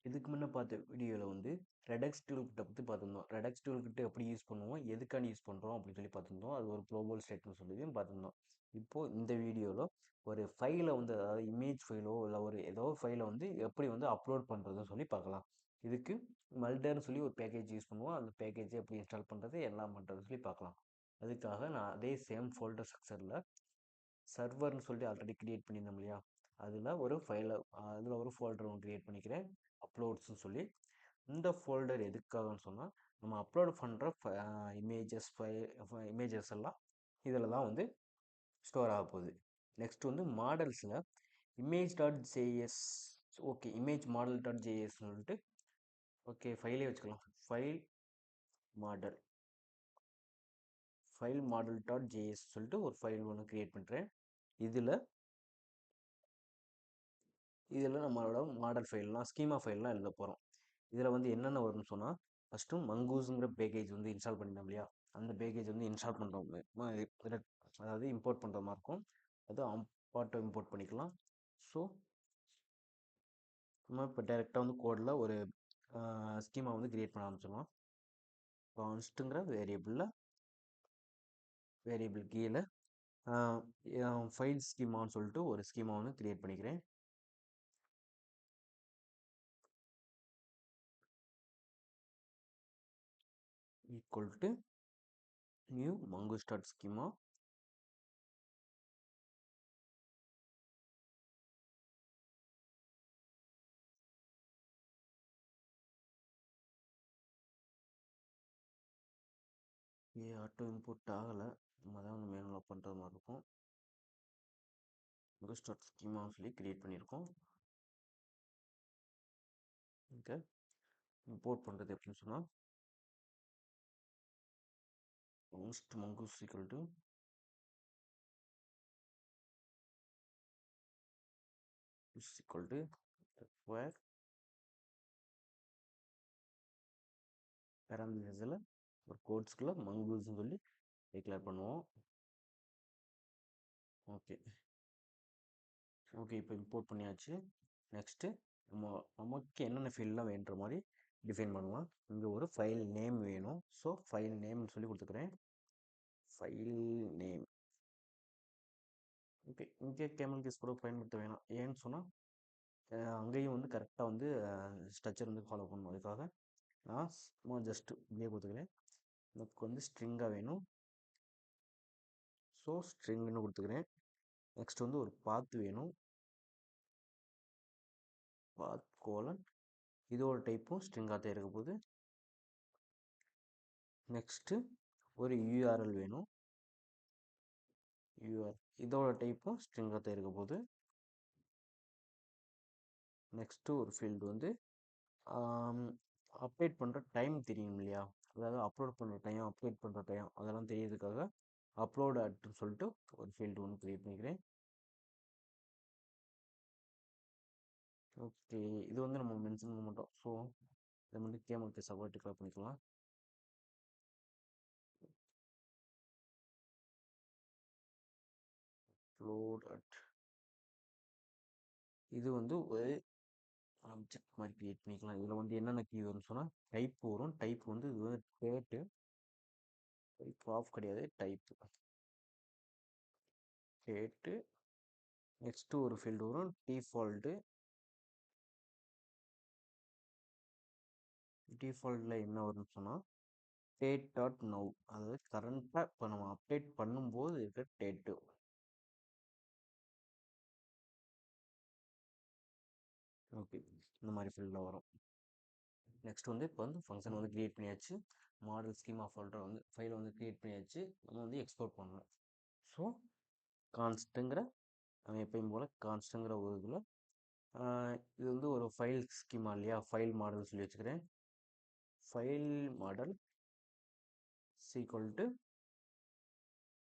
இதுக்கு முன்ன பார்த்த வீடியோவில் வந்து ரெடக்ஸ் டூல் கிட்ட பற்றி பார்த்துருந்தோம். ரெடக்ஸ் டூல் கிட்ட எப்படி யூஸ் பண்ணுவோம், எதுக்காண்டி யூஸ் பண்ணுறோம் அப்படின்னு சொல்லி பார்த்துருந்தோம். அது ஒரு க்ளோபல் ஸ்டேட்னு சொல்லி பார்த்துருந்தோம். இப்போது இந்த வீடியோவில் ஒரு ஃபைலை வந்து, அதாவது இமேஜ் ஃபைலோ இல்லை ஒரு ஏதோ ஃபைலை வந்து எப்படி வந்து அப்லோட் பண்ணுறதுன்னு சொல்லி பார்க்கலாம். இதுக்கு மல்டர்னு சொல்லி ஒரு பேக்கேஜ் யூஸ் பண்ணுவோம். அந்த பேக்கேஜை எப்படி இன்ஸ்டால் பண்ணுறது, எல்லாம் பண்ணுறதுன்னு சொல்லி பார்க்கலாம். அதுக்காக நான் அதே சேம் ஃபோல்டர் ஸ்ட்ரக்சரில் சர்வர்னு சொல்லிட்டு ஆல்ரெடி கிரியேட் பண்ணியிருந்தோம் இல்லையா, அதில் ஒரு ஃபோல்டர் ஒன்று கிரியேட் பண்ணிக்கிறேன், அப்லோட்ஸ்னு சொல்லி. இந்த ஃபோல்டர் எதுக்காகன்னு சொன்னால், நம்ம அப்லோட் பண்ணுற இமேஜஸ் எல்லாம் இதில் தான் வந்து ஸ்டோர் ஆக போகுது. நெக்ஸ்ட் வந்து மாடல்ஸில் image.js, ஓகே இமேஜ் மாடல்.js சொல்லிட்டு, ஓகே ஃபைலே வச்சுக்கலாம். ஃபைல் மாடல்.js சொல்லிட்டு ஒரு ஃபைல் ஒன்று கிரியேட் பண்ணுறேன். இதில் நம்மளோட மாடல் ஃபைல்லாம் ஸ்கீமா ஃபைல்லாம் எழுத போகிறோம். இதில் வந்து என்னென்ன வரும்னு சொன்னால், ஃபஸ்ட்டு மங்கூஸுங்கிற பேக்கேஜ் வந்து இன்ஸ்டால் பண்ணிட்டோம் இல்லையா, அந்த பேக்கேஜ் வந்து இன்ஸ்டால் பண்ணுறோம், அதாவது இம்போர்ட் பண்ணுற மாதிரி இருக்கும். அது அம்பார்ட்டை இம்போர்ட் பண்ணிக்கலாம். ஸோ நம்ம இப்போ டைரெக்டாக வந்து கோடில் ஒரு ஸ்கீமா வந்து கிரியேட் பண்ண ஆரம்பிச்சிடலாம். கான்ஸ்ட்டுங்கிற வேரியபிள் கீழே ஃபைல் ஸ்கீமான்னு சொல்லிட்டு ஒரு ஸ்கீமா வந்து கிரியேட் பண்ணிக்கிறேன். Equal to new mongoose dot schema. Auto import ஆகலை, நம்ம தான் வந்து மேனுவலாக பண்ணுறது மாதிரி இருக்கும். ஸ்டார்ட் ஸ்கீமான்னு சொல்லி கிரியேட் பண்ணியிருக்கோம். ஓகே, இம்போர்ட் பண்ணுறது எப்படின்னு சொன்னால், const mongoose equal to require பேராமீட்டர்ஸில் ஒரு கோட்ஸ்குள்ளே மங்கூஸ்ன்னு சொல்லி டிக்ளேர் பண்ணுவோம். ஓகே இப்போ இம்போர்ட் பண்ணியாச்சு. நெக்ஸ்ட்டு நமக்கு என்னென்ன ஃபீல்டெலாம் வேணுன்ற மாதிரி டிஃபைன் பண்ணுவோம். இங்கே ஒரு ஃபைல் நேம் வேணும். ஸோ ஃபைல் நேம்னு சொல்லி கொடுத்துக்கிறேன். File name. ஓகே, இங்கே கேமல் கேஸ் கூட பயன்படுத்த வேணாம். ஏன்னு சொன்னால் அங்கேயும் வந்து கரெக்டாக வந்து ஸ்ட்ரக்சர் வந்து ஃபாலோ பண்ணணும். அதுக்காக நான் சும்மா ஜஸ்ட்டு இப்படியே கொடுத்துக்கிறேன். எனக்கு வந்து ஸ்ட்ரிங்காக வேணும். ஸோ ஸ்ட்ரிங்னு கொடுத்துக்கிறேன். நெக்ஸ்ட் வந்து ஒரு பாத் வேணும். பாத் கோலன், இதோட டைப்பும் ஸ்ட்ரிங்காக தான் இருக்க போகுது. நெக்ஸ்ட்டு ஒரு யூஆர்எல் வேணும். இதோட டைப்பும் ஸ்ட்ரிங்காக தான் இருக்க போகுது. நெக்ஸ்ட்டு ஒரு ஃபீல்டு வந்து அப்டேட் பண்ணுற டைம் தெரியும் இல்லையா, அதாவது அப்லோட் பண்ணுற டைம், அப்டேட் பண்ணுற டைம் அதெல்லாம் தெரியறதுக்காக அப்லோட் அட்னு சொல்லிட்டு ஒரு ஃபீல்டு ஒன்று க்ரியேட் பண்ணிக்கிறேன். ஓகே, இது வந்து நம்ம மென்ஷன் பண்ண மாட்டோம். ஸோ இதை வந்து கேமலுக்கு சப்போர்ட் டிக்ளேர் பண்ணிக்கலாம். அப்லோட் அட், இது வந்து ஒரு ஆப்ஜெக்ட் மாதிரி க்ரியேட் பண்ணிக்கலாம். இதில் வந்து என்னென்ன கீ வரும்னு சொன்னால் டைப் வரும். டைப் வந்து இது வந்து டைப் ஆஃப் கிடையாது, டேட்டு. நெக்ஸ்ட்டு ஒரு ஃபீல்டு வரும் டிஃபால்ட்டில் என்ன வரும்னு சொன்னால் டேட் டாட் நவ், அதாவது கரண்ட்டாக இப்போ நம்ம அப்டேட் பண்ணும்போது இருக்க டேட்டு. ஓகே, இந்த மாதிரி ஃபீல்டில் வரும். நெக்ஸ்ட் வந்து இப்போ வந்து ஃபங்க்ஷன் வந்து க்ரியேட் பண்ணியாச்சு. மாடல் ஸ்கீமா ஃபோல்டர் வந்து ஃபைலை வந்து க்ரியேட் பண்ணியாச்சு. நம்ம வந்து எக்ஸ்போர்ட் பண்ணணும். ஸோ கான்ஸ்ட்டுங்கிற, நம்ம எப்பயும் போல் கான்ஸ்ட்டுங்கிற ஒரு இதில் இது வந்து ஒரு ஃபைல் ஸ்கீமா இல்லையா, ஃபைல் மாடல் சொல்லி வச்சுக்கிறேன். ஃபைல் மாடல் சீக்வல் டு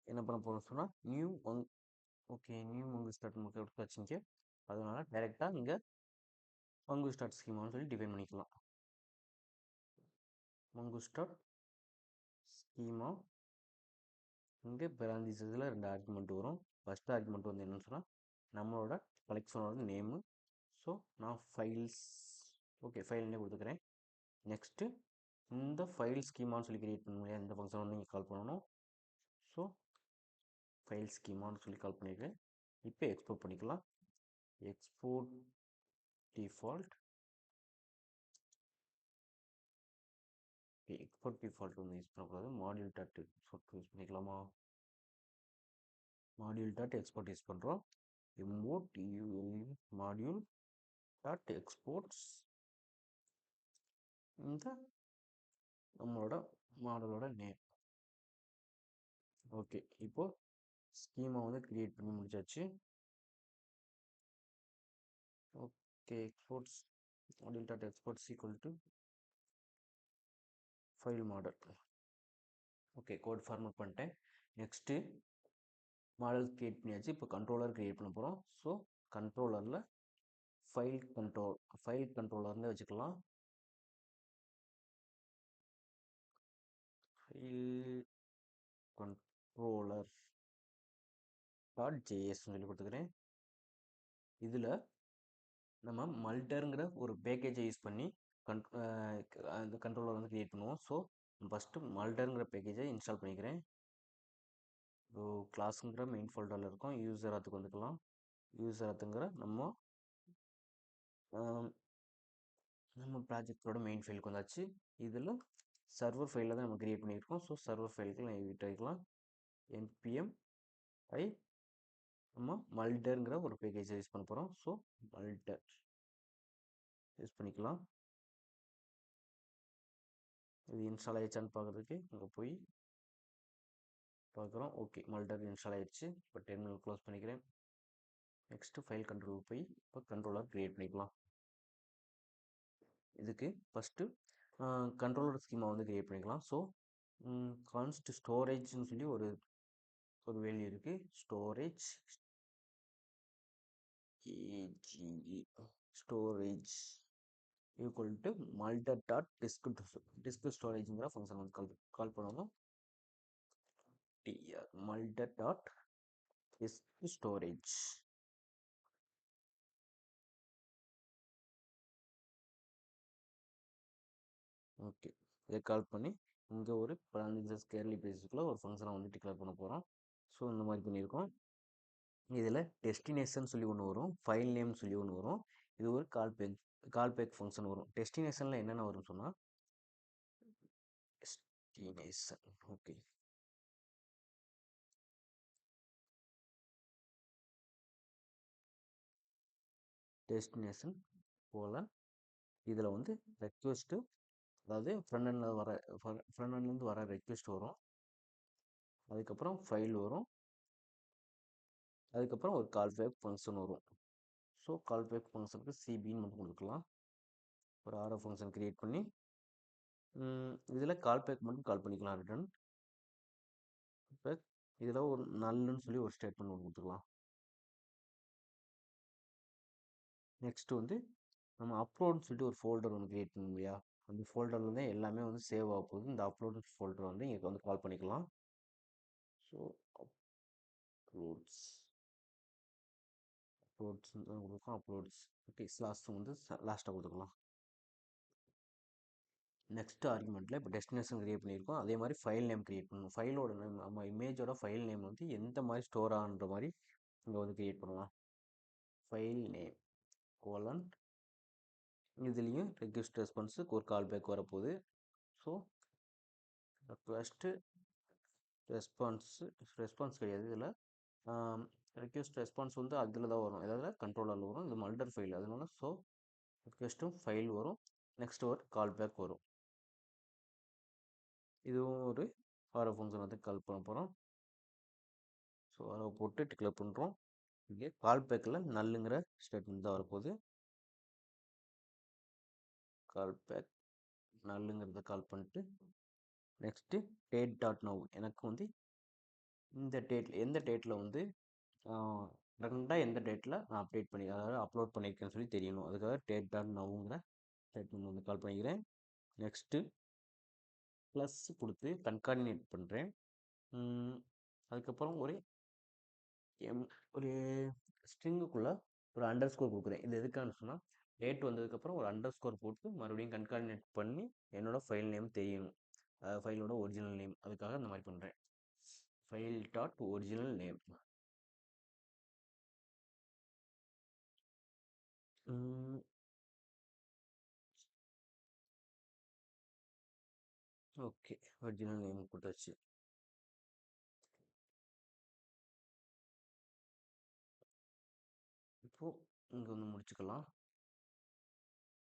என்ன பண்ண போகிறோம் சொன்னால் நியூ ஸ்டார்ட் நமக்கு வச்சுங்க. அதனால டைரெக்டாக இங்கே மங்கு ஸ்டார்ட் ஸ்கீமான்னு சொல்லி டிஃபைன் பண்ணிக்கலாம். மங்கு ஸ்டார்ட் ஸ்கீமா. இங்கே பேராந்தீசிஸில் 2 ஆர்குமெண்ட் வரும். ஃபஸ்ட் ஆர்குமெண்ட் வந்து என்னன்னு சொன்னால் நம்மளோட கலெக்ஷனோட நேமு. ஸோ நான் ஃபைல்ஸ் ஓகே ஃபைல்னே கொடுத்துக்கிறேன். நெக்ஸ்ட்டு இந்த ஃபைல் ஸ்கீமான்னு சொல்லி கிரியேட் பண்ணுங்க. இந்த ஃபங்க்ஷன் வந்து நீங்கள் கால் பண்ணணும். ஸோ ஃபைல் ஸ்கீமான்னு சொல்லி கால் பண்ணியிருக்கேன். இப்போ எக்ஸ்போர்ட் பண்ணிக்கலாம். Export default. எக்ஸ்போர்ட் டிஃபால்ட் வந்து யூஸ் பண்ணக்கூடாது. மாடியூல் டாட் எக்ஸ்போர்ட் யூஸ் பண்ணிக்கலாமா? மாடியூல் டாட் எக்ஸ்போர்ட் யூஸ் பண்ணுறோம். இம்போர்ட் மாடியூல் டாட் எக்ஸ்போர்ட்ஸ் இந்த நம்மளோட மாடலோட நேம். ஓகே, இப்போ ஸ்கீமா வந்து கிரியேட் பண்ணி முடிச்சாச்சு. Okay, exports module dot exports equal to file model. Okay, code format பண்ணிட்டேன். நெக்ஸ்ட்டு மாடல் கிரியேட் பண்ணியாச்சு. இப்போ கண்ட்ரோலர் கிரியேட் பண்ண போகிறோம். ஸோ கண்ட்ரோலரில் ஃபைல் கண்ட்ரோலர்னு வச்சுக்கலாம். ஃபைல் கண்ட்ரோலர் டாட் ஜேஎஸ்ன்னு சொல்லி கொடுத்துக்கிறேன். இதில் நம்ம மல்டருங்கிற ஒரு பேக்கேஜை யூஸ் பண்ணி அந்த கண்ட்ரோலர் வந்து கிரியேட் பண்ணுவோம். ஸோ ஃபஸ்ட்டு மல்டருங்கிற பேக்கேஜை இன்ஸ்டால் பண்ணிக்கிறேன். ஸோ கிளாஸுங்கிற மெயின் ஃபோல்டரில் இருக்கும். யூசர் ஆத்துக்கு வந்துக்கலாம். யூசர் ஆத்துங்கிற நம்ம ப்ராஜெக்டோட மெயின் ஃபைலுக்கு வந்தாச்சு. இதில் சர்வர் ஃபைலில் தான் நம்ம கிரியேட் பண்ணியிருக்கோம். ஸோ சர்வர் ஃபைலுக்கு நான் எடிட் ஆகிக்கலாம். npm ஐ நம்ம மல்டருங்கிற ஒரு பேக்கேஜை யூஸ் பண்ண போகிறோம். ஸோ மல்டர் யூஸ் பண்ணிக்கலாம். இது இன்ஸ்டால் ஆயிடுச்சான்னு பார்க்குறதுக்கு அங்கே போய் பார்க்குறோம். ஓகே, மல்டர் இன்ஸ்டால் ஆயிடுச்சு. இப்போ டெர்மினல் க்ளோஸ் பண்ணிக்கிறேன். நெக்ஸ்ட்டு ஃபைல் கண்ட்ரோல் போய் இப்போ கண்ட்ரோலர் க்ரியேட் பண்ணிக்கலாம். இதுக்கு ஃபஸ்ட்டு கண்ட்ரோலர் ஸ்கீமா வந்து க்ரியேட் பண்ணிக்கலாம். ஸோ கான்ஸ்ட் ஸ்டோரேஜ்னு சொல்லி ஒரு வேல்யூ இருக்குது. Storage storage equal to multer dot disk ஸ்டோரேஜ்ங்கிற ஃபங்க்ஷன் வந்து கால் பண்ணணும். Multer dot disk storage. Okay, இதை கால் பண்ணி இங்கே ஒரு பேரண்டிசஸ் கேர்லி பேஸுக்குள்ள ஒரு ஃபங்க்ஷனை வந்து டிக்ளேர் பண்ண போகிறோம். ஸோ இந்த மாதிரி பண்ணியிருக்கோம். இதில் டெஸ்டினேஷன் சொல்லி ஒன்று வரும், ஃபைல் நேம் சொல்லி ஒன்று வரும். இது ஒரு கால்பேக் ஃபங்க்ஷன் வரும். டெஸ்டினேஷனில் என்னென்ன வரும்னு சொன்னால் டெஸ்டினேஷன். ஓகே, டெஸ்டினேஷன் போல் இதில் வந்து ரெக்வெஸ்ட்டு, அதாவது ஃப்ரண்ட்லேருந்து வர ரெக்வெஸ்ட் வரும். அதுக்கப்புறம் ஃபைல் வரும். அதுக்கப்புறம் ஒரு கால்பேக் ஃபங்க்ஷன் வரும். ஸோ கால்பேக் ஃபங்க்ஷனுக்கு சிபின்னு மட்டும் கொடுக்கலாம். ஒரு ஆர்எஃப் ஃபங்க்ஷன் க்ரியேட் பண்ணி இதில் கால்பேக் மட்டும் கால் பண்ணிக்கலாம். Return back. இதில் ஒரு நல்லுன்னு சொல்லி ஒரு ஸ்டேட்மெண்ட் ஒன்று கொடுத்துக்கலாம். நெக்ஸ்ட் வந்து நம்ம அப்லோட்னு சொல்லிட்டு ஒரு ஃபோல்டர் ஒன்று க்ரியேட் பண்ணணும் இல்லையா? அந்த ஃபோல்டரில் தான் எல்லாமே வந்து சேவ் ஆக போகுது. இந்த அப்லோட் ஃபோல்டர் வந்து இங்கே வந்து கால் பண்ணிக்கலாம். ஸோ அப்லோட்ஸ் தான் கொடுக்கும். அப்லோட்ஸ். ஓகே, லாஸ்ட் வந்து லாஸ்ட்டாக கொடுத்துக்கலாம். நெக்ஸ்ட் ஆர்குமெண்ட்டில் இப்போ டெஸ்டினேஷன் க்ரியேட் பண்ணியிருக்கோம். அதே மாதிரி ஃபைல் நேம் க்ரியேட் பண்ணணும். ஃபைலோட நேம், நம்ம இமேஜோட ஃபைல் நேம் வந்து எந்த மாதிரி ஸ்டோர் ஆகுன்ற மாதிரி இங்கே வந்து க்ரியேட் பண்ணலாம். ஃபைல் நேம் கோலன், இதுலேயும் ரெக்வெஸ்ட் ரெஸ்பான்ஸுக்கு ஒரு கால் பேக் வரப்போகுது. ஸோ ரெக்வெஸ்ட்டு ரெஸ்பான்ஸ் கிடையாது. இதில் ரெக்வெஸ்ட் ரெஸ்பான்ஸ் வந்து அதில் தான் வரும், ஏதாவது கண்ட்ரோலரில் வரும். இது மல்டர் ஃபைல், அதனால ஸோ ரெக்வெஸ்ட்டும் ஃபைல் வரும். நெக்ஸ்ட் ஒரு கால் பேக் வரும். இதுவும் ஒரு ஆரோ ஃபங்க்ஷன் வந்து கால் பண்ண போகிறோம். ஸோ ஆரோ போட்டு டிக்ளேர் பண்ணுறோம். இங்கே கால் பேக்கில் நல்லுங்கிற ஸ்டேட்மெண்ட் தான் வரப்போகுது. கால் பேக் நல்லுங்கிறத கால் பண்ணிட்டு நெக்ஸ்ட்டு டேட் டாட் நவ். எனக்கு வந்து இந்த டேட்டில் எந்த டேட்டில் வந்து ரெண்டாக எந்த டேட்டில் நான் அதாவது அப்லோட் பண்ணியிருக்கேன்னு சொல்லி தெரியணும். அதுக்காக டேட் டாட் நவ்ங்கிற ஸ்டேட்மெண்ட் வந்து கால் பண்ணிக்கிறேன். நெக்ஸ்ட்டு ப்ளஸ் கொடுத்து கன்கார்டினேட் பண்ணுறேன். அதுக்கப்புறம் ஒரு ஸ்ட்ரிங்குக்குள்ளே ஒரு அண்டர் ஸ்கோர் கொடுக்குறேன். இது எதுக்கான்னு சொன்னால் டேட் வந்ததுக்கப்புறம் ஒரு அண்டர்ஸ்கோர் போட்டு மறுபடியும் கன்கார்டினேட் பண்ணி என்னோட ஃபைல் நேம் தெரியணும். ஃபைலோட ஒரிஜினல் நேம், அதுக்காக இந்த மாதிரி பண்ணுறேன். File dot original name. Okay, original name கொடுத்தாச்சு. இப்போது இங்கே வந்து முடிச்சுக்கலாம்.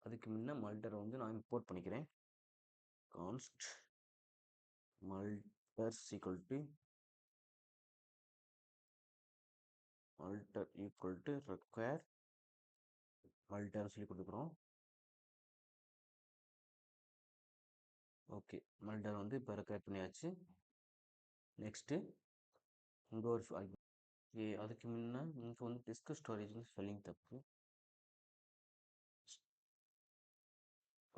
அதுக்கு முன்ன மல்டரை வந்து நான் இம்போர்ட் பண்ணிக்கிறேன். கான்ஸ்ட் மல்டர் ஈக்குவல் டு require மல்டர்னு சொல்லி கொடுக்குறோம். ஓகே, மல்டர் வந்து இப்போ ரெக்வயர் பண்ணியாச்சு. நெக்ஸ்ட்டு இங்கே ஒரு அதுக்கு முன்ன இங்கே வந்து டிஸ்க் ஸ்டோரேஜ்னு ஸ்பெல்லிங் தப்பு.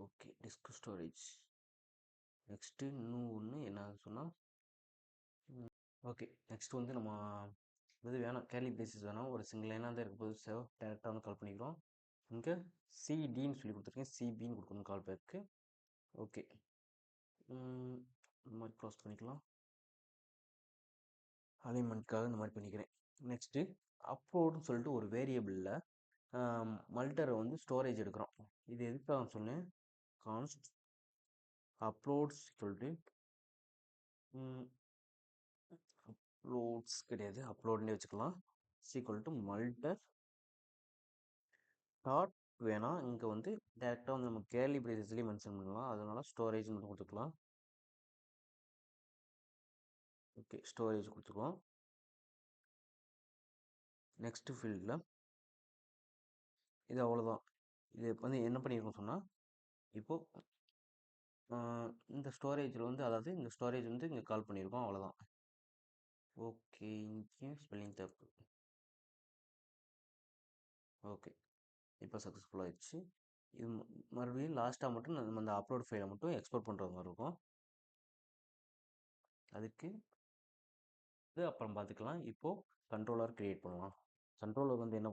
Okay, disk storage. நெக்ஸ்ட்டு இன்னும் ஒன்று என்ன சொன்னால், ஓகே நெக்ஸ்ட் வந்து நம்ம இது வேணாம், கேர்லி பேசிஸ் வேணாம், ஒரு சிங்கிள் லைனாக தான் இருக்க போது. சேவ் டேரெக்டாக வந்து கால் பண்ணிக்கிறோம். இங்கே சிடின்னு சொல்லி கொடுத்துருக்கேன், சிபின்னு கொடுக்கணும் கால் பேக்கு. ஓகே, இந்த மாதிரி க்ளோஸ் பண்ணிக்கலாம். அலைன்மெண்ட்காக இந்த மாதிரி பண்ணிக்கிறேன். நெக்ஸ்ட்டு அப்லோடுன்னு சொல்லிட்டு ஒரு வேரியபிளில் மல்டரை வந்து ஸ்டோரேஜ் எடுக்கிறோம். இது எதுக்காக சொன்னேன், கான்ஸ்ட் அப்லோட்ஸ் சொல்லிட்டு அப்லோட்ஸ் கிடையாது, அப்லோட்னே வச்சுக்கலாம். சீக்குவல் டு மல்டர் டாட் வேணாம், இங்கே வந்து டேரெக்டாக வந்து நம்ம கேர்லி பிரேசஸ்லேயே மென்ஷன் பண்ணலாம், அதனால ஸ்டோரேஜ் மட்டும் கொடுத்துக்கலாம். Okay, storage கொடுத்துக்குவோம். நெக்ஸ்ட் ஃபீல்டில் இது அவ்வளோதான். இது வந்து என்ன பண்ணியிருக்கோம் சொன்னால், இப்போது இந்த ஸ்டோரேஜில் வந்து, அதாவது இந்த ஸ்டோரேஜ் வந்து இங்கே கால் பண்ணியிருக்கோம், அவ்வளோதான். ஓகே, இங்கேயும் ஸ்பெல்லிங் தப்பு. ஓகே, இப்போ சக்ஸஸ்ஃபுல்லாக ஆயிடுச்சு. இது மறுபடியும் லாஸ்ட்டாக மட்டும் நம்ம அந்த அப்லோட் ஃபைலை மட்டும் எக்ஸ்போர்ட் பண்ணுற மாதிரி இருக்கும். அதுக்கு இது அப்புறம் பார்த்துக்கலாம். இப்போது கண்ட்ரோலர் க்ரியேட் பண்ணலாம். கண்ட்ரோலர் வந்து என்ன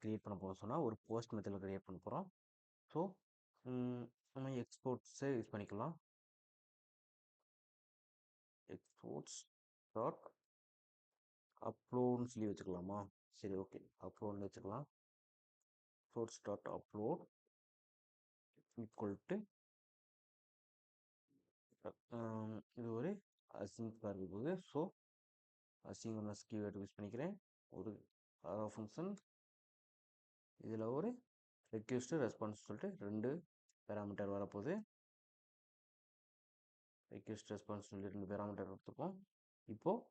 க்ரியேட் பண்ண போகிறோம் சொன்னால், ஒரு போஸ்ட் மெத்தடில் க்ரியேட் பண்ண போகிறோம். ஸோ நம்ம எக்ஸ்போர்ட்ஸை யூஸ் பண்ணிக்கலாம். எக்ஸ்போர்ட்ஸ் டாட் அப்லோட்னு சொல்லி வச்சுக்கலாமா? சரி, ஓகே, அப்லோட்னு வச்சுக்கலாம். Exports dot upload equal to இது ஒரு அசிங்காக இருக்க போகுது. ஸோ அசிங்கனஸ் கீவேர்டு யூஸ் பண்ணிக்கிறேன். ஒரு ஃபங்க்ஷன், இதில் ஒரு ரெக்வெஸ்ட்டு ரெஸ்பான்ஸ் சொல்லிட்டு 2 பேராமீட்டர் வரப்போகுது. ரெக்வெஸ்ட் ரெஸ்பான்ஸ் சொல்லி 2 பேராமீட்டர் எடுத்துப்போம். இப்போது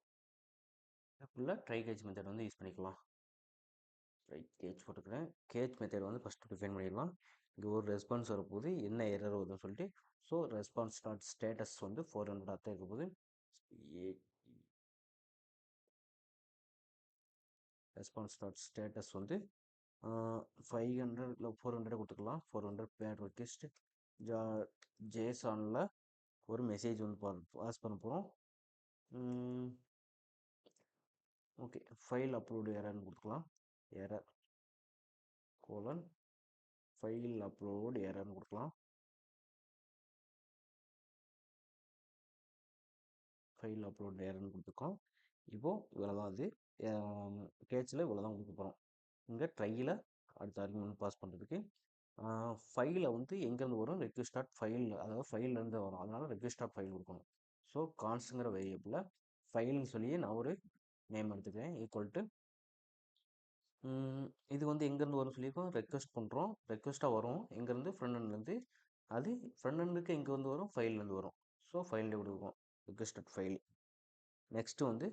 ஃபுல்லாக ட்ரை கேட்ச் மெத்தட் வந்து யூஸ் பண்ணிக்கலாம். ட்ரை கேட்ச் போட்டுக்கிறேன். கேட்ச் மெத்தட் வந்து ஃபஸ்ட்டு டிஃபைன் பண்ணிடலாம். இங்கே ஒரு ரெஸ்பான்ஸ் வரப்போகுது, என்ன எரர் வருதுன்னு சொல்லிட்டு. ஸோ ரெஸ்பான்ஸ் டாட் ஸ்டேட்டஸ் வந்து 400 தான் இருக்க போகுது. ரெஸ்பான்ஸ் டாட் ஸ்டேட்டஸ் வந்து 500 இல்லை 400 கொடுத்துக்கலாம். 400 பேட் ரெக்வெஸ்ட் ஜேசானில் ஒரு மெசேஜ் வந்து பாஸ் பண்ண போகிறோம். ஓகே, ஃபைல் அப்லோடு எரர்னு கொடுத்துக்கலாம். எரர் கோலன் ஃபைல் அப்லோடு எரர்னு கொடுக்கலாம். ஃபைல் அப்லோடு எரர்னு கொடுத்துருக்கோம். இப்போது இவ்வளோ தான். அது கேட்சில் இவ்வளோ தான் கொடுக்க போகிறோம். இங்கே ட்ரையில் அடுத்த ஆர்குமெண்ட் பாஸ் பண்ணுறதுக்கு ஃபைலை வந்து எங்கேருந்து வரும், ரெக்வெஸ்ட் டாட் ஃபைல், அதாவது ஃபைல்லேருந்து வரும், அதனால் ரெக்வெஸ்ட் டாட் ஃபைல் கொடுக்கணும். ஸோ கான்ஸ்ட்ங்கிற வேரியபிளில் ஃபைல்னு சொல்லி நான் ஒரு நேம் எடுத்துக்கிறேன். ஈக்குவல் டு இது வந்து எங்கேருந்து வரும் சொல்லியிருக்கோம், ரெக்வெஸ்ட் பண்ணுறோம், ரெக்வெஸ்ட்டாக வரும் எங்கேருந்து, ஃப்ரண்ட் அது ஃப்ரண்ட் எங்கே வந்து வரும், ஃபைல்லேருந்து வரும். ஸோ ஃபைல்லே கொடுக்கும், ரெக்வெஸ்ட் டாட் ஃபைல். நெக்ஸ்ட்டு வந்து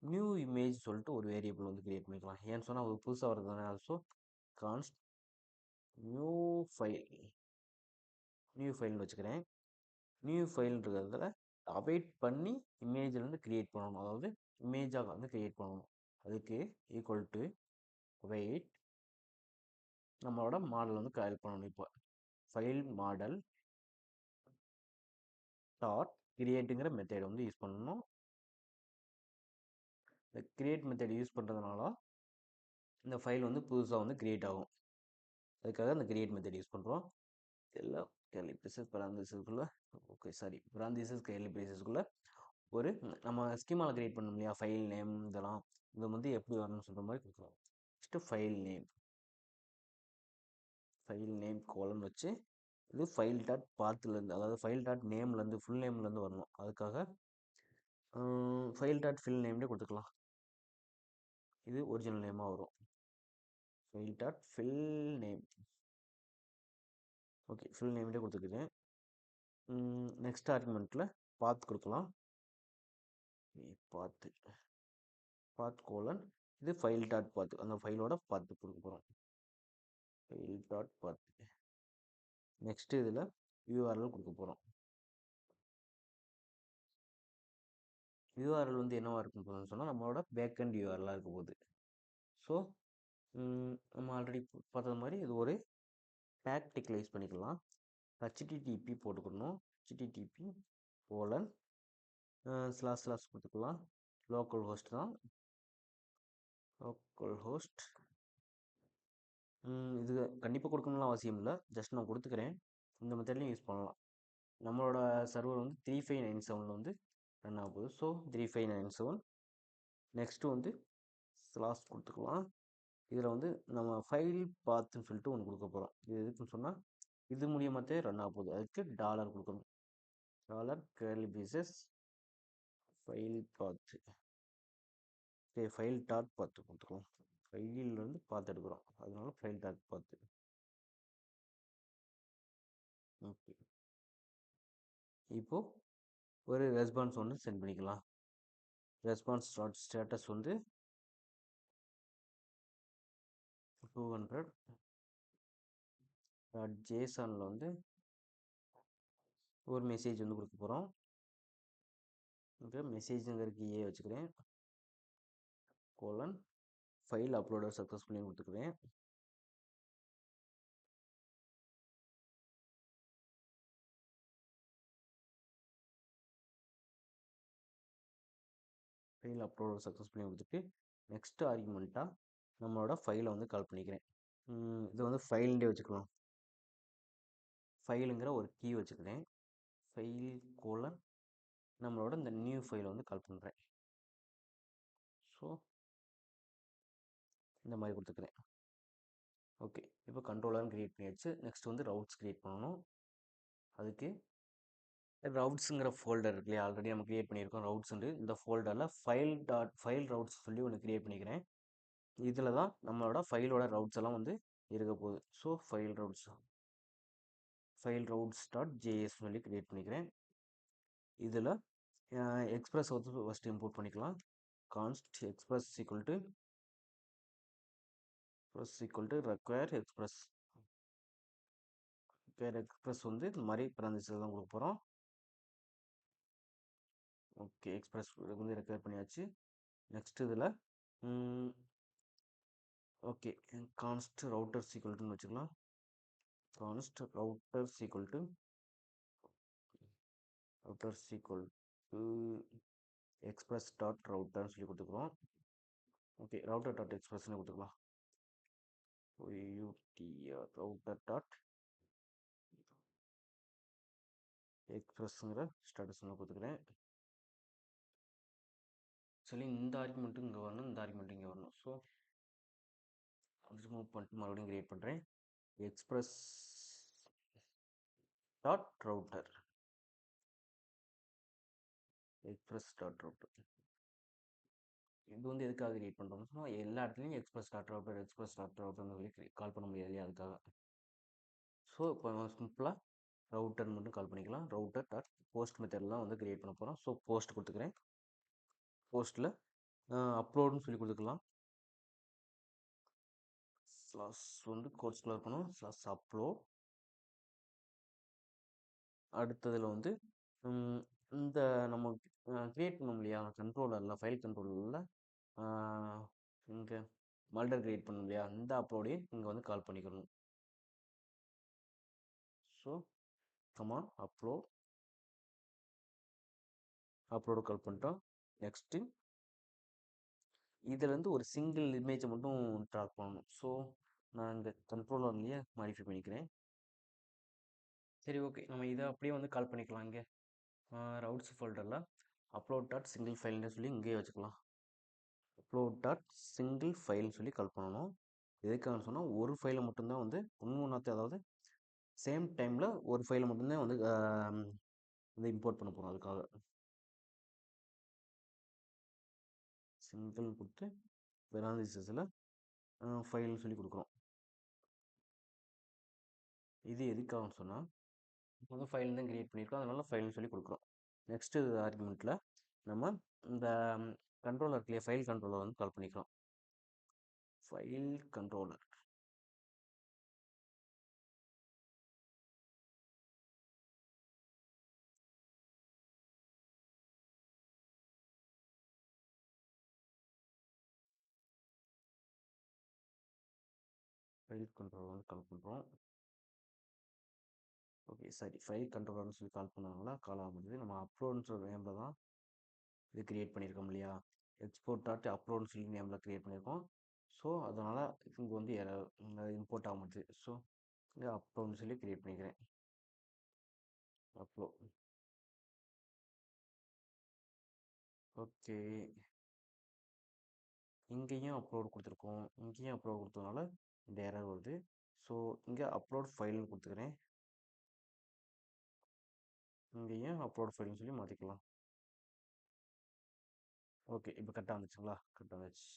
நியூ இமேஜ் சொல்லிட்டு ஒரு வேரியபிள் வந்து க்ரியேட் பண்ணிக்கலாம். ஏன்னு சொன்னால் அது புதுசாக வருது தானே. ஸோ கான்ஸ்ட் நியூ ஃபைல்னு வச்சுக்கிறேன். நியூ ஃபைல்ன்றதில் அவைட் பண்ணி இமேஜில் வந்து க்ரியேட் பண்ணணும், அதாவது இமேஜாக வந்து க்ரியேட் பண்ணணும். அதுக்கு ஈக்குவல் டு வெயிட் நம்மளோட மாடல் வந்து கால் பண்ணணும். இப்போ ஃபைல் மாடல் டாட் கிரியேட்டுங்கிற மெத்தட் வந்து யூஸ் பண்ணணும். இந்த கிரியேட் மெத்தட் யூஸ் பண்ணுறதுனால இந்த ஃபைல் வந்து புதுசாக வந்து க்ரியேட் ஆகும். அதுக்காக அந்த கிரியேட் மெத்தட் யூஸ் பண்ணுறோம். எல்லாம் கேர்லி ப்ரேசஸ் பராந்தசிஸ்குள்ளே ஓகே சாரி பராந்தசிஸ் கேர்லி ப்ரேசஸ்குள்ளே ஒரு நம்ம ஸ்கீமாவில் கிரியேட் பண்ணோம் இல்லையா ஃபைல் நேம் இதெல்லாம் இதை வந்து எப்படி வரணும்னு சொல்கிற மாதிரி கொடுக்கலாம். ஃபஸ்ட்டு ஃபைல் நேம் கோலன் வச்சு இது ஃபைல் டாட் பாத்துலேருந்து அதாவது ஃபைல் டாட் நேம்லேருந்து ஃபுல் நேம்லேருந்து வரணும். அதுக்காக ஃபைல் டாட் ஃபில் நேம்லேயே கொடுத்துக்கலாம். இது ஒரிஜினல் நேமாக வரும். File dot file name okay file நேம்லேயே கொடுத்துருக்குறேன். நெக்ஸ்ட் ஆர்குமெண்ட்டில் பாத் கொடுக்கலாம். பாத் கோலன் இது ஃபைல் டாட் பாத் அந்த ஃபைலோட பாத்து கொடுக்க போகிறோம். ஃபைல் டாட் பாத் நெக்ஸ்ட் இதில் யூஆர்எல் கொடுக்க போகிறோம். யூஆர்எல் வந்து என்னவா இருக்கும் போகுதுன்னு சொன்னால் நம்மளோட பேக்கெண்ட் யூஆர்எலாக இருக்க போகுது. ஸோ நம்ம ஆல்ரெடி பார்த்தது மாதிரி இது ஒரு டேக் டிக்ளைஸ் பண்ணிக்கலாம். ஹெச்டிடிபி போட்டுக்கணும். ஹெச்டிடிபி கோலன் ஸ்லாஸ் கொடுத்துக்கலாம். லோக்கல் ஹோஸ்ட் தான். லோக்கல் ஹோஸ்ட் இது கண்டிப்பாக கொடுக்கணும்லாம் அவசியம் இல்லை. ஜஸ்ட் நான் கொடுத்துக்கிறேன். இந்த மெத்தட்லையும் யூஸ் பண்ணலாம். நம்மளோட சர்வர் வந்து 3597 வந்து ரன் ஆக போகுது. ஸோ 3597 நெக்ஸ்ட்டு வந்து ஸ்லாஸ் கொடுத்துக்கலாம். இதில் வந்து நம்ம ஃபைல் பாத்துன்னு சொல்லிட்டு ஒன்று கொடுக்க போகிறோம். இது எதுக்குன்னு சொன்னால் இது மூலியமாகத்தே ரன் ஆக போகுது. அதுக்கு டாலர் கொடுக்கணும். டாலர் கேர்லி ப்ரேசஸ் ஃபைல் பாத்து ஃபைல் டாட் பாத்து கொடுத்துக்கலாம். ஃபைலிருந்து பார்த்து எடுக்கிறோம், அதனால ஃபைல் டாட் பாத்து. ஓகே இப்போது ஒரு ரெஸ்பான்ஸ் ஒன்று சென்ட் பண்ணிக்கலாம். ரெஸ்பான்ஸ் ஸ்டேட்டஸ் வந்து 200.json வந்து ஒரு மெசேஜ் வந்து கொடுக்க போகிறோம். ஓகே மெசேஜுங்கிறதுக்கு ஏ வச்சுக்கிறேன். கோலன் ஃபைல் அப்லோடர் சக்ஸஸ்ஃபுல்லி கொடுத்துக்கிறேன். ஃபைல் அப்லோடர் சக்ஸஸ்ஃபுல்லி கொடுத்துட்டு நெக்ஸ்ட் ஆர்குமெண்ட்டாக நம்மளோட ஃபைலை வந்து கால் பண்ணிக்கிறேன். இது வந்து ஃபைல்ண்டே வச்சுக்கலாம். ஃபைலுங்கிற ஒரு கீ வச்சுக்கிறேன். ஃபைல் கோலன் நம்மளோட இந்த நியூ ஃபைலை வந்து கால் பண்ணுறேன். ஸோ இந்த மாதிரி கொடுத்துக்கிறேன். ஓகே இப்போ கண்ட்ரோலர் கிரியேட் பண்ணியாச்சு. நெக்ஸ்ட் வந்து ரவுட்ஸ் கிரியேட் பண்ணணும். அதுக்கு ரவுட்ஸுங்கிற ஃபோல்டர் இருக்கு இல்லையா, ஆல்ரெடி நம்ம கிரியேட் பண்ணியிருக்கோம் ரவுட்ஸ் வந்து. இந்த ஃபோல்டரில் ஃபைல் ரவுட்ஸ் சொல்லி ஒன்று கிரியேட் பண்ணிக்கிறேன். இதில் தான் நம்மளோட ஃபைலோட ரவுட்ஸ் எல்லாம் வந்து இருக்க போகுது. So file routes dot JS சொல்லி கிரியேட் பண்ணிக்கிறேன். இதில் எக்ஸ்பிரஸ் வந்து ஃபஸ்ட்டு இம்போர்ட் பண்ணிக்கலாம். Const express equal to require express வந்து இந்த மாதிரி பராந்தசிஸ் தான் கொடுக்க போகிறோம். ஓகே எக்ஸ்பிரஸ் வந்து ரெக்வயர் பண்ணியாச்சு. நெக்ஸ்ட் இதில் ஓகே கான்ஸ்ட் ரவுட்டர்ஸ் ஈக்குவல்ட்டுன்னு வச்சுக்கலாம். Const routers equal to express dot ரவுட்டர்னு சொல்லி கொடுத்துக்குறோம். ஓகே ரவுட்டர் டாட் எக்ஸ்பிரஸ்ன்னு கொடுத்துக்கலாம். ரவுட்டர் டாட் எக்ஸ்பிரஸ்ங்கிற ஸ்டேட்டஸ் ஒன்று கொடுத்துக்கிறேன். ஆக்சுவலி இந்த ஆர்குமெண்ட்டும் இங்கே வரணும், இந்த ஆர்குமெண்ட்டும் இங்கே வரணும். ஸோ ரிமூவ் பண்ணிட்டு மறுபடியும் கிரியேட் பண்ணுறேன். எக்ஸ்பிரஸ் டாட் ரவுட்டர் இது வந்து எதுக்காக கிரியேட் பண்ணுறோம்னு சொன்னால் எல்லா இடத்துலையும் எக்ஸ்பிரஸ் டாட் ரவுட்டர்னு சொல்லி கால் பண்ண முடியாது இல்லையா, அதுக்காக. ஸோ இப்போ நம்ம சிம்பிளாக ரவுட்டர் மட்டும் கால் பண்ணிக்கலாம். ரவுட்டர் டாட் போஸ்ட் மெத்தட்லாம் வந்து கிரியேட் பண்ண போகிறோம். ஸோ போஸ்ட் கொடுத்துக்கிறேன். போஸ்ட்டில் அப்லோடுன்னு சொல்லி கொடுத்துக்கலாம். ஸ்லாஸ் வந்து கோட்ஸ்குள்ளே இருக்கணும். Slash upload. அடுத்ததில் வந்து இந்த நம்ம கிரியேட் பண்ணோம் இல்லையா கண்ட்ரோலரில், ஃபைல் கண்ட்ரோலரில் இங்கே மல்டர் கிரியேட் பண்ணோம் இல்லையா, இந்த அப்லோடையும் இங்கே வந்து கால் பண்ணிக்கணும். ஸோ கமாண்ட் அப்லோடு கால் பண்ணிட்டோம். நெக்ஸ்ட்டு இதுலேருந்து ஒரு சிங்கிள் இமேஜை மட்டும் ட்ராக் பண்ணணும். ஸோ நான் இந்த கண்ட்ரோலர்லேயே மாடிஃபை பண்ணிக்கிறேன். சரி, ஓகே. நம்ம இதை அப்படியே வந்து கால் பண்ணிக்கலாம். இங்கே ரவுட்ஸ் ஃபோல்டரில் அப்லோட் டாட் சிங்கிள் ஃபைல்னு சொல்லி இங்கேயே வச்சுக்கலாம். அப்லோட் டாட் சிங்கிள் ஃபைல்னு சொல்லி கால் பண்ணணும். எதுக்காகன்னு சொன்னால் ஒரு ஃபைலை மட்டும்தான் வந்து ஒன்று அதாவது சேம் டைமில் ஒரு ஃபைலை மட்டும்தான் வந்து வந்து இம்போர்ட் பண்ண போகிறோம். அதுக்காக சிங்கிள் கொடுத்து பெராந்திசிஸில் ஃபைல்னு சொல்லி கொடுக்குறோம். இது எதுக்காகன்னு சொன்னால் முதல் ஃபைல் தான் கிரியேட் பண்ணியிருக்கோம், அதனால ஃபைல்னு சொல்லி கொடுக்குறோம். நெக்ஸ்ட்டு ஆர்குமெண்ட்டில் நம்ம இந்த கண்ட்ரோலர் இருக்குல்லையே, ஃபைல் கண்ட்ரோலர் வந்து கால் பண்ணிக்கிறோம். ஃபைல் கண்ட்ரோலர் வந்து கால் பண்ணுறோம். ஓகே, சரி. ஃபைல் கண்ட்ரோலர்னு சொல்லி கால் பண்ணாங்களா, கால் ஆகுது. நம்ம அப்லோட்ன்ற நேமில் தான் இது கிரியேட் பண்ணியிருக்கோம் இல்லையா, எக்ஸ்போர்ட் டாட் அப்லோட்னு சொல்லி நேமில் கிரியேட் பண்ணியிருக்கோம். ஸோ அதனால் இங்கே வந்து இம்போர்ட் ஆக மாட்டுது. ஸோ இங்கே அப்லோட்னு சொல்லி கிரியேட் பண்ணிக்கிறேன். அப்லோட். ஓகே, இங்கேயும் அப்லோட் கொடுத்துருக்கோம், இங்கேயும் அப்லோட் கொடுத்ததுனால இந்த எரர் வருது. ஸோ இங்கே அப்லோட் ஃபைல்னு கொடுத்துக்கிறேன், இங்கேயும் அப்லோட் ஃபைல்னு சொல்லி மாற்றிக்கலாம். ஓகே, இப்போ கரெக்டாக வந்துச்சுங்களா? கரெக்டாக வந்துச்சு.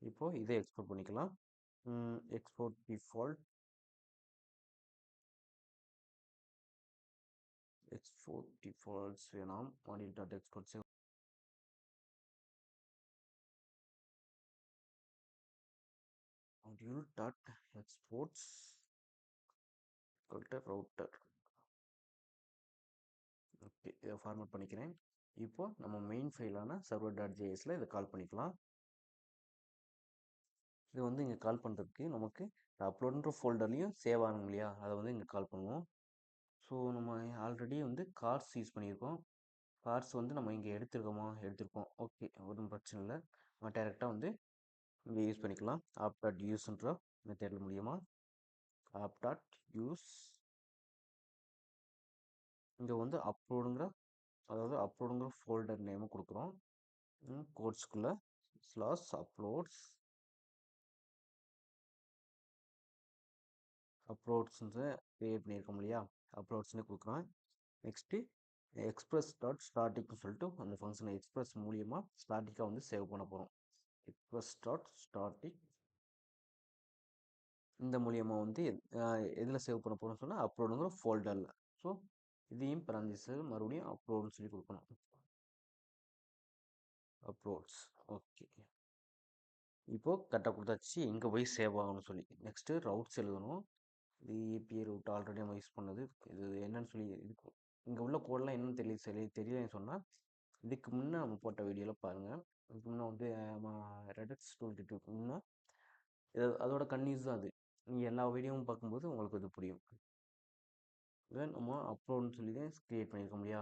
இப்போது இதை எக்ஸ்போர்ட் பண்ணிக்கலாம். எக்ஸ்போர்ட் டிஃபால்ட் டிஃபால்ட்ஸ் வேணாம், module dot export save module dot exports router. Okay, இதை ஃபார்மேட் பண்ணிக்கிறேன். இப்போ நம்ம மெயின் ஃபைலான சர்வர் டாட் ஜேஎஸில் இதை கால் பண்ணிக்கலாம். இது வந்து இங்கே கால் பண்ணுறதுக்கு நமக்கு அப்லோடுன்ற ஃபோல்டர்லையும் சேவ் ஆகணும் இல்லையா, அதை வந்து இங்கே கால் பண்ணுவோம். ஸோ நம்ம ஆல்ரெடி வந்து கார்ஸ் யூஸ் பண்ணியிருக்கோம். கார்ஸ் வந்து நம்ம இங்கே எடுத்திருக்கோம். ஓகே, ஒன்றும் பிரச்சனை இல்லை. நம்ம டேரெக்டாக வந்து இங்கே யூஸ் பண்ணிக்கலாம். ஆப் டாட் யூஸ்ன்ற மெத்தட் மூலியமாக ஆப் டாட் யூஸ் இங்கே வந்து அப்லோடுங்கிற ஃபோல்டர் நேமு கொடுக்குறோம். கோட்ஸ்குள்ளே /அப்லோட்ஸ் அப்லோட்ஸ்ன்னு கிரியேட் பண்ணியிருக்கோம் இல்லையா, அப்லோட்ஸ்னு கொடுக்குறோம். நெக்ஸ்ட்டு எக்ஸ்பிரஸ் டாட் ஸ்டாட்டிக்னு சொல்லிட்டு அந்த ஃபங்க்ஷனை எக்ஸ்பிரஸ் மூலியமாக ஸ்டாட்டிக்காக வந்து சேவ் பண்ண போகிறோம். எக்ஸ்பிரஸ் டாட் ஸ்டாட்டிக் இந்த மூலியமாக வந்து எதில் சேவ் பண்ண போகிறோம்னு சொன்னால் அப்லோடுங்கிற ஃபோல்டரில். ஸோ இதையும் மறுபடியும் அப்லோடுன்னு சொல்லி கொடுக்கணும். அப்லோட்ஸ். ஓகே, இப்போது கரெக்டாக கொடுத்தாச்சு. எங்கே போய் சேவ் ஆகணும்னு சொல்லி நெக்ஸ்ட்டு ரவுட்ஸ் எழுதணும். இது ஏபிஐ ரூட் ஆல்ரெடி நம்ம யூஸ் பண்ணது. இது என்னன்னு சொல்லி இதுக்கு இங்கே உள்ள கோடெலாம் என்னன்னு தெரியலன்னு சொன்னால் இதுக்கு முன்னே நம்ம போட்ட வீடியோவில் பாருங்கள். இதுக்கு முன்னே வந்து ரெடக்ஸ் டூல் கிட்ட முன்னே அதோட கன்யூஸ் தான் அது. நீங்கள் எல்லா வீடியோவும் பார்க்கும்போது உங்களுக்கு இது புரியும். தென் நம்ம அப்லோட்னு சொல்லி தான் க்ரியேட் பண்ணியிருக்கோம் இல்லையா,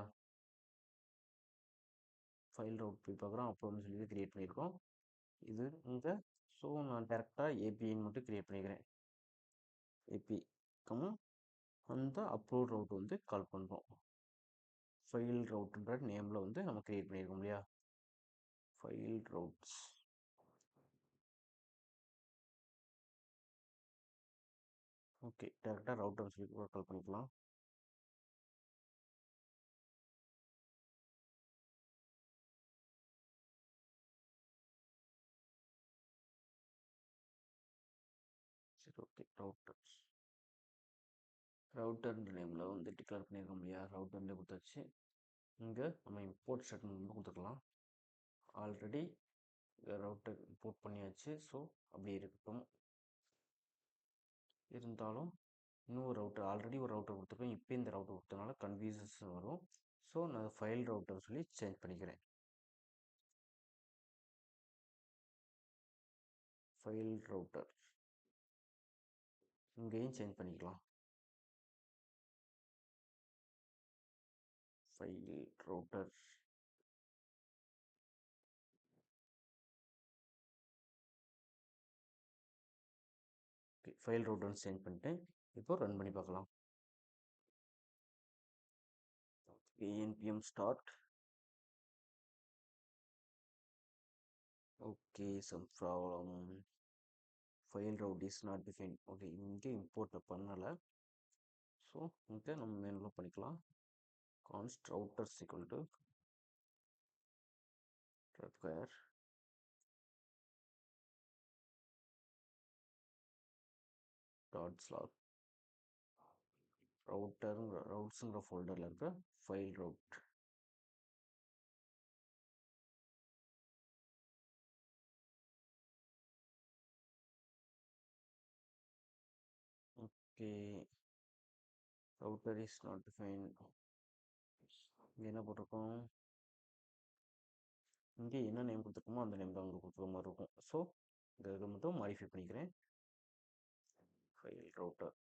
ஃபைல் ரவுட் போய் பார்க்குறோம், அப்லோட்னு சொல்லி தான் க்ரியேட் பண்ணியிருக்கோம். இது இங்கே ஸோ நான் டேரெக்டாக ஏபிஐன்னு மட்டும் க்ரியேட் பண்ணிக்கிறேன். ஏபி அந்த அப்லோட் ரவுட் வந்து கால் பண்ணுறோம். ஃபைல் ரவுட்ன்ற நேமில் வந்து நம்ம க்ரியேட் பண்ணியிருக்கோம் இல்லையா, ஃபைல் ரவுட்ஸ். ஓகே, டேரெக்டாக ரவுட்டர்னு சொல்லி கூட கால் பண்ணிக்கலாம். சரி, ஓகே. ரவுட்டர் நேமில் வந்து டிக்ளேர் பண்ணியிருக்கோம் இல்லையா, ரவுட்டர்லேயே கொடுத்தாச்சு. இங்கே நம்ம இம்போர்ட் ஸ்டேட்மெண்ட் கொடுத்துக்கலாம். ஆல்ரெடி ரவுட்டர் இம்போர்ட் பண்ணியாச்சு. ஸோ அப்படி இருக்கட்டும். இருந்தாலும் இன்னும் ஆல்ரெடி ஒரு ரவுட்டர் கொடுத்துருக்கோம், இப்போ இந்த ரவுட்டர் கொடுத்தனால கன்ஃபியூசன்ஸ் வரும். ஸோ நான் ஃபைல் ரவுட்டர் சொல்லி சேஞ்ச் பண்ணிக்கிறேன். ஃபைல் ரவுட்டர் இங்கேயும் சேஞ்ச் பண்ணிக்கலாம். ஃபைல் ரவுட்டர் ஃபைல் ரவுட்டர்னு சேஞ்ச் பண்ணிட்டேன். இப்போ ரன் பண்ணி பார்க்கலாம். npm start. Okay, some problem. File route is not defined. Okay, இங்கே இம்போர்ட் பண்ணலை. ஸோ இங்கே நம்ம மெனுவில் பண்ணிக்கலாம். const routers equal to require dot slot ரவுட்ஸுங்கிற ஃபோல்டரில் இருக்க file route. Okay, router is not define. இங்கே என்ன போட்டிருக்கோம், இங்கே என்ன நேம் கொடுத்துருக்கோமோ அந்த நேம் தான் உங்களுக்கு கொடுக்குற மாதிரி இருக்கும். ஸோ இதை மட்டும் மாடிஃபை பண்ணிக்கிறேன். File router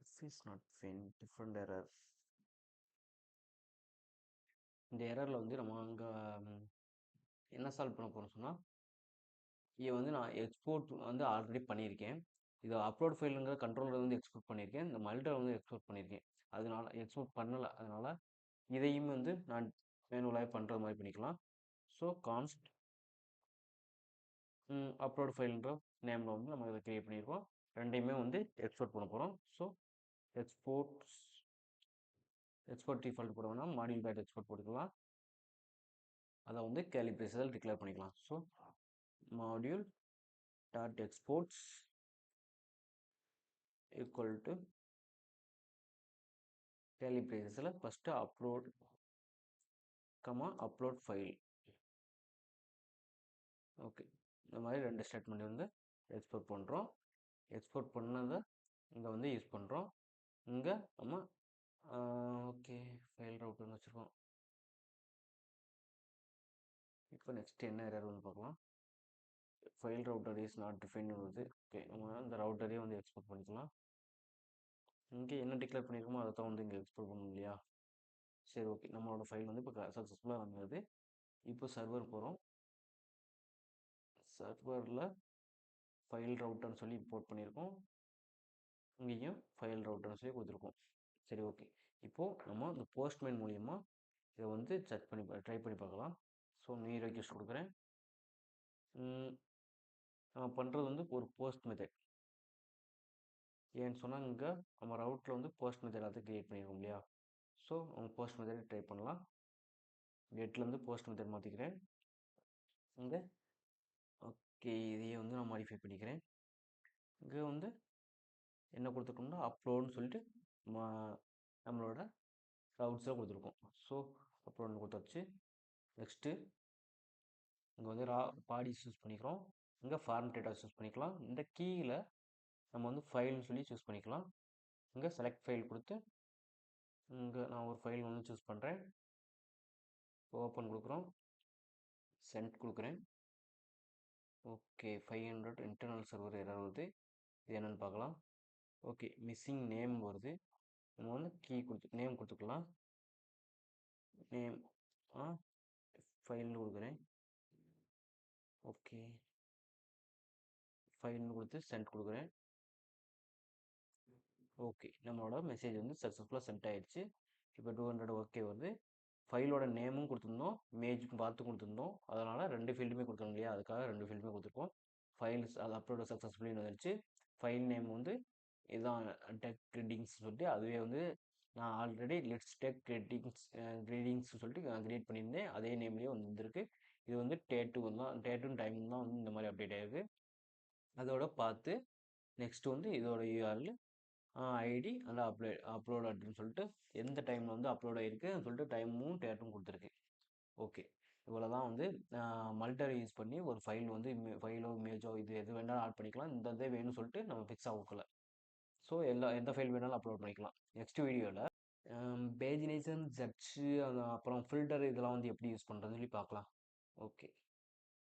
if is not defined, different error. இந்த எரரில் வந்து நம்ம அங்கே என்ன சால்வ் பண்ண போகிறோம் சொன்னால், இதை வந்து நான் எக்ஸ்போர்ட் வந்து ஆல்ரெடி பண்ணியிருக்கேன். இது அப்லோட் ஃபைலுங்கிற கண்ட்ரோலர் வந்து எக்ஸ்போர்ட் பண்ணியிருக்கேன். இந்த மல்டர் வந்து எக்ஸ்போர்ட் பண்ணியிருக்கேன். அதனால எக்ஸ்போர்ட் பண்ணலை. அதனால் இதையும் வந்து நான் மேனுவலாக பண்ணுற மாதிரி பண்ணிக்கலாம். ஸோ கான்ஸ்ட் அப்லோட் ஃபைலுன்ற நேமில் வந்து நம்ம இதை க்ரியேட் பண்ணியிருக்கோம். ரெண்டையுமே வந்து எக்ஸ்போர்ட் பண்ண போகிறோம். ஸோ எக்ஸ்போர்ட் டிஃபால்ட் போட வேணாம், மாடியூல் டாட் எக்ஸ்போர்ட் போட்டுக்கலாம். அதை வந்து கேலி ப்ரேஸில் டிக்ளேர் பண்ணிக்கலாம். So module dot exports equal to curly ப்ரேஸில் ஃபஸ்ட்டு அப்லோட் ஃபைல். ஓகே, இந்த மாதிரி ரெண்டு ஸ்டேட்மெண்ட் வந்து எக்ஸ்போர்ட் பண்ணுறோம். எக்ஸ்போர்ட் பண்ணதை இங்கே வந்து யூஸ் பண்ணுறோம். இங்கே நம்ம ஓகே ஃபைல் ரவுட்டர்னு வச்சுருக்கோம். இப்போ நெக்ஸ்ட் என்ன எரர் வந்து பார்க்கலாம். File router is not define வருது. ஓகே, நம்ம இந்த ரவுட்டரே வந்து எக்ஸ்போர்ட் பண்ணிக்கலாம். இங்கே என்ன டிக்ளேர் பண்ணியிருக்கோமோ அதை தான் வந்து இங்கே எக்ஸ்போர்ட் பண்ணணும் இல்லையா. சரி, ஓகே, நம்மளோட ஃபைல் வந்து இப்போ சக்ஸஸ்ஃபுல்லாக வந்தது. இப்போ சர்வர் போகிறோம். சர்வரில் ஃபைல் ரவுட்டர்னு சொல்லி இம்போர்ட் பண்ணியிருக்கோம். இங்கேயும் ஃபைல் ரவுட்டர்னு சொல்லி கொடுத்துருக்கோம். சரி, ஓகே, இப்போது நம்ம இந்த போஸ்ட்மேன் மூலிமா இதை வந்து ட்ரை பண்ணி பார்க்கலாம். ஸோ நியூ ரெக்வெஸ்ட் கொடுக்குறேன். நம்ம பண்ணுறது வந்து ஒரு போஸ்ட் மெத்தட். ஏன்னு சொன்னால் இங்கே நம்ம ரவுட்டில் வந்து போஸ்ட் மெத்தட் அதை க்ரியேட் பண்ணியிருக்கோம் இல்லையா. ஸோ நம்ம போஸ்ட் மெத்தட் ட்ரை பண்ணலாம். கெட்லேருந்து போஸ்ட் மெத்தட் மாற்றிக்கிறேன். இங்கே ஓகே, இதையே வந்து நான் மாடிஃபை பண்ணிக்கிறேன். இங்கே வந்து என்ன கொடுத்துருக்கோம்னா அப்லோடுன்னு சொல்லிட்டு நம்மளோட ரவுட்ஸில் கொடுத்துருக்கோம். ஸோ அப்லோடுன்னு கொடுத்தாச்சு. நெக்ஸ்ட்டு இங்கே வந்து பாடிஸ் யூஸ் பண்ணிக்கிறோம். இங்கே ஃபார்ம் டேட்டாஸ் யூஸ் பண்ணிக்கலாம். இந்த கீயில் நம்ம வந்து ஃபைல்னு சொல்லி சூஸ் பண்ணிக்கலாம். இங்கே செலக்ட் ஃபைல் கொடுத்து இங்கே நான் ஒரு ஃபைல் வந்து சூஸ் பண்ணுறேன். ஓப்பன் கொடுக்குறோம், சென்ட் கொடுக்குறேன். ஓகே, 500 இன்டர்னல் சர்வர் எரர் வருது. இது என்னென்னு பார்க்கலாம். ஓகே, மிஸ்ஸிங் நேம் வருது. நம்ம வந்து நேம் கொடுத்துக்கலாம். நேம் ஃபைல்னு கொடுக்குறேன். ஓகே, ஃபைல்னு கொடுத்து சென்ட் கொடுக்குறேன். ஓகே, நம்மளோட மெசேஜ் வந்து சக்ஸஸ்ஃபுல்லாக சென்ட் ஆயிடுச்சு. இப்போ 200 ஓகே வருது. ஃபைலோட நேமும் கொடுத்துருந்தோம், இமேஜுக்கும் பார்த்து கொடுத்துருந்தோம். அதனால் ரெண்டு ஃபீல்டுமே கொடுக்கணும் இல்லையா, அதுக்காக ரெண்டு ஃபீல்டுமே கொடுத்துருக்கோம். ஃபைல்ஸ் அது அப்லோட சக்ஸஸ்ஃபுல்லி வந்துருச்சு. ஃபைல் நேம் வந்து இதுதான் டெக் கிரெட்டிங்ஸ் சொல்லிட்டு, அதுவே வந்து நான் ஆல்ரெடி லெட்ஸ் டெக் கிரெட்டிங்ஸ் சொல்லிட்டு கிரியேட் பண்ணியிருந்தேன். அதே நேம்லேயே வந்துருக்கு. இது வந்து டேட்டும் டைமும் தான் வந்து இந்த மாதிரி அப்டேட் ஆகிருக்கு. அதோட பார்த்து நெக்ஸ்ட்டு வந்து இதோட யூஆர்எல் ஐடி அந்த அப்லோட் அப்படின்னு சொல்லிட்டு எந்த டைமில் வந்து அப்லோட் ஆகிருக்கு சொல்லிட்டு டைமும் டேட்டும் கொடுத்துருக்கு. ஓகே, இவ்வளோ தான் வந்து மல்டர் யூஸ் பண்ணி ஒரு ஃபைல் வந்து ஃபைலோ இமேஜோ இது எது வேணாலும் ஆட் பண்ணிக்கலாம். இந்த இதே வேணும்னு சொல்லிட்டு நம்ம ஃபிக்ஸ் ஆகல. ஸோ எந்த ஃபைல் வேணாலும் அப்லோட் பண்ணிக்கலாம். நெக்ஸ்ட் வீடியோவில் பேஜினேஷன், ஜட்ஜு, அப்புறம் ஃபில்டர் இதெல்லாம் வந்து எப்படி யூஸ் பண்ணுறதுன்னு சொல்லி பார்க்கலாம். ஓகே.